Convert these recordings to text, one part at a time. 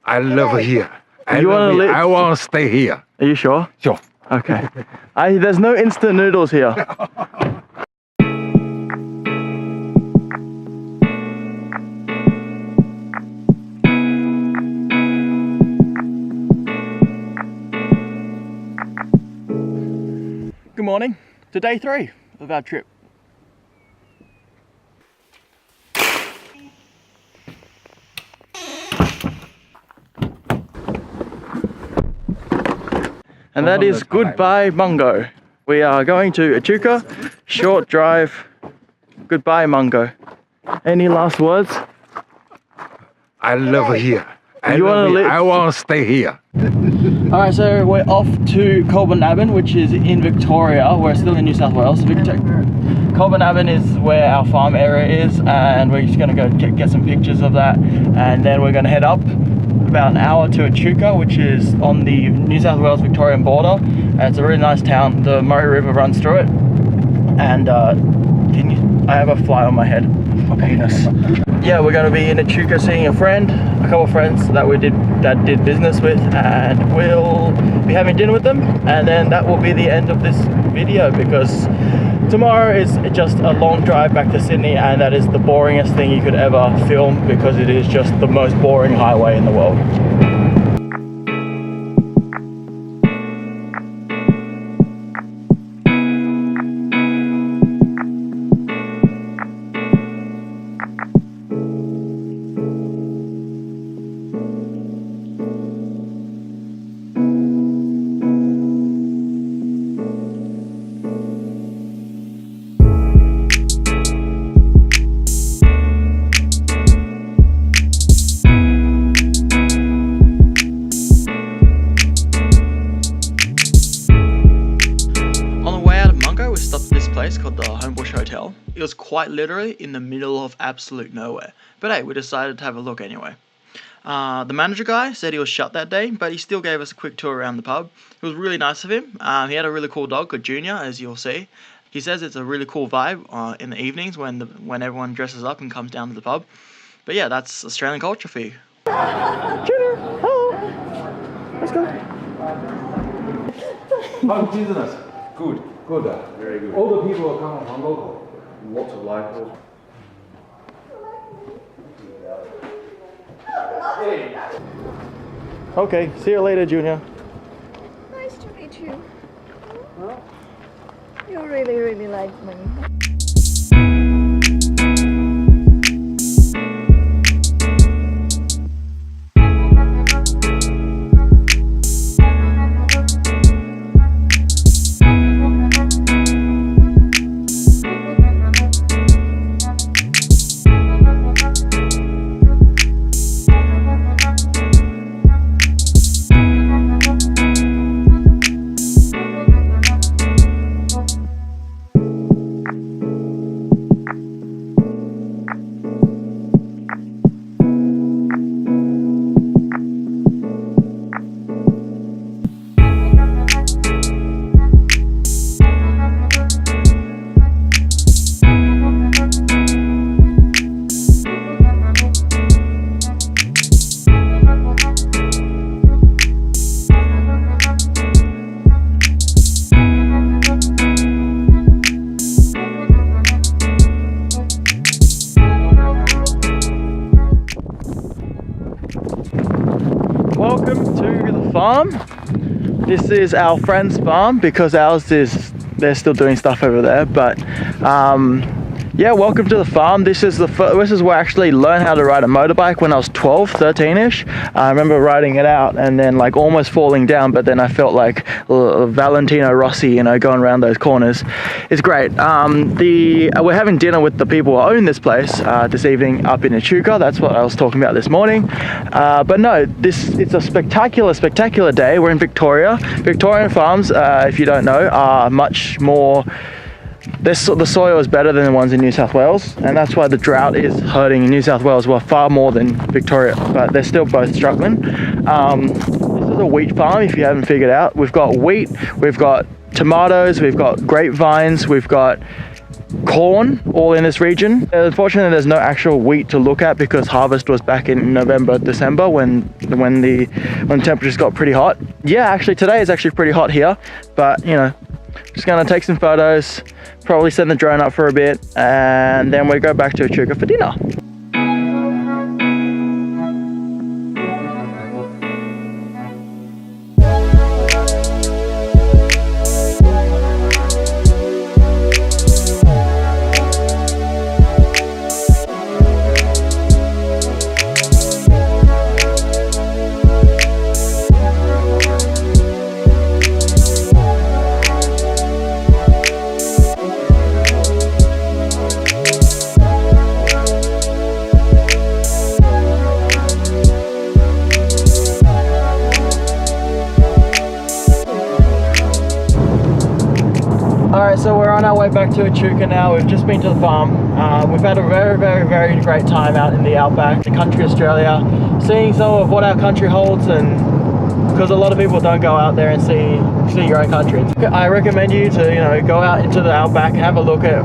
I love here. You wanna live? I want to stay here. Are you sure? Sure. Okay. There's no instant noodles here. Good morning to day 3 of our trip. And that is goodbye Mungo. We are going to Echuca, short drive. Goodbye Mungo. Any last words? I love here. I want to stay here. Alright, so we're off to Colbinabbin, which is in Victoria. We're still in New South Wales. Colbinabbin is where our farm area is, and we're just going to go get some pictures of that, and then we're going to head up about an hour to Echuca, which is on the New South Wales Victorian border. It's a really nice town. The Murray River runs through it, and I have a fly on my head. My penis. Yeah, we're going to be in Echuca seeing a friend, a couple of friends that did business with, and we'll be having dinner with them, and then that will be the end of this video, because tomorrow is just a long drive back to Sydney, and that is the boringest thing you could ever film, because it is just the most boring highway in the world. Called the Homebush Hotel. It was quite literally in the middle of absolute nowhere, but hey, we decided to have a look anyway. The manager guy said he was shut that day, but he still gave us a quick tour around the pub. It was really nice of him. He had a really cool dog called Junior, as you'll see. He says it's a really cool vibe in the evenings when everyone dresses up and comes down to the pub. But yeah, that's Australian culture for you. Junior, hello. Let's go. How's business? Good. Good. Very good. All the people are coming from local. Lots of locals. Okay, see you later, Junior. Nice to meet you. You really, really like me. Welcome to the farm. This is our friend's farm, because ours is, they're still doing stuff over there, but yeah, welcome to the farm. This is where I actually learned how to ride a motorbike when I was 12, 13ish. I remember riding it out and then like almost falling down, but then I felt like Valentino Rossi, you know, going around those corners. It's great. We're having dinner with the people who own this place this evening up in Echuca. That's what I was talking about this morning. But no, it's a spectacular day. We're in Victoria. Victorian farms, if you don't know, are much more, the soil is better than the ones in New South Wales, and that's why the drought is hurting in New South Wales, well, far more than Victoria, but they're still both struggling. This is a wheat farm, if you haven't figured out. We've got wheat, we've got tomatoes, we've got grapevines, we've got corn all in this region. Unfortunately, there's no actual wheat to look at because harvest was back in November, December when temperatures got pretty hot. Yeah, actually today is actually pretty hot here, but you know, just gonna take some photos, probably send the drone up for a bit, and then we go back to Echuca for dinner. Alright, so we're on our way back to Echuca now. We've just been to the farm. We've had a very great time out in the Outback, the country Australia, seeing some of what our country holds, and because a lot of people don't go out there and see your own country. I recommend you to go out into the Outback, have a look at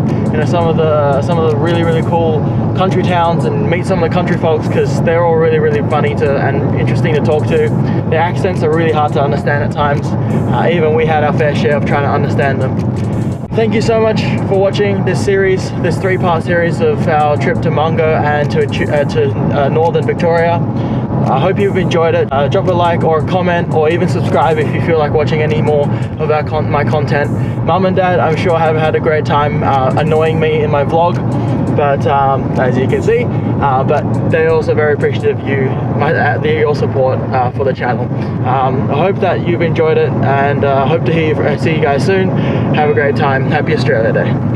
some of the really cool country towns and meet some of the country folks, because they're all really funny and interesting to talk to. Their accents are really hard to understand at times. Even we had our fair share of trying to understand them. Thank you so much for watching this series, this 3-part series of our trip to Mungo and to northern Victoria. I hope you've enjoyed it. Drop a like or a comment, or even subscribe if you feel like watching any more of my content. Mum and Dad, I'm sure, have had a great time annoying me in my vlog, but as you can see, but they're also very appreciative of your support for the channel. I hope that you've enjoyed it, and hope to see you guys soon. Have a great time. Happy Australia Day.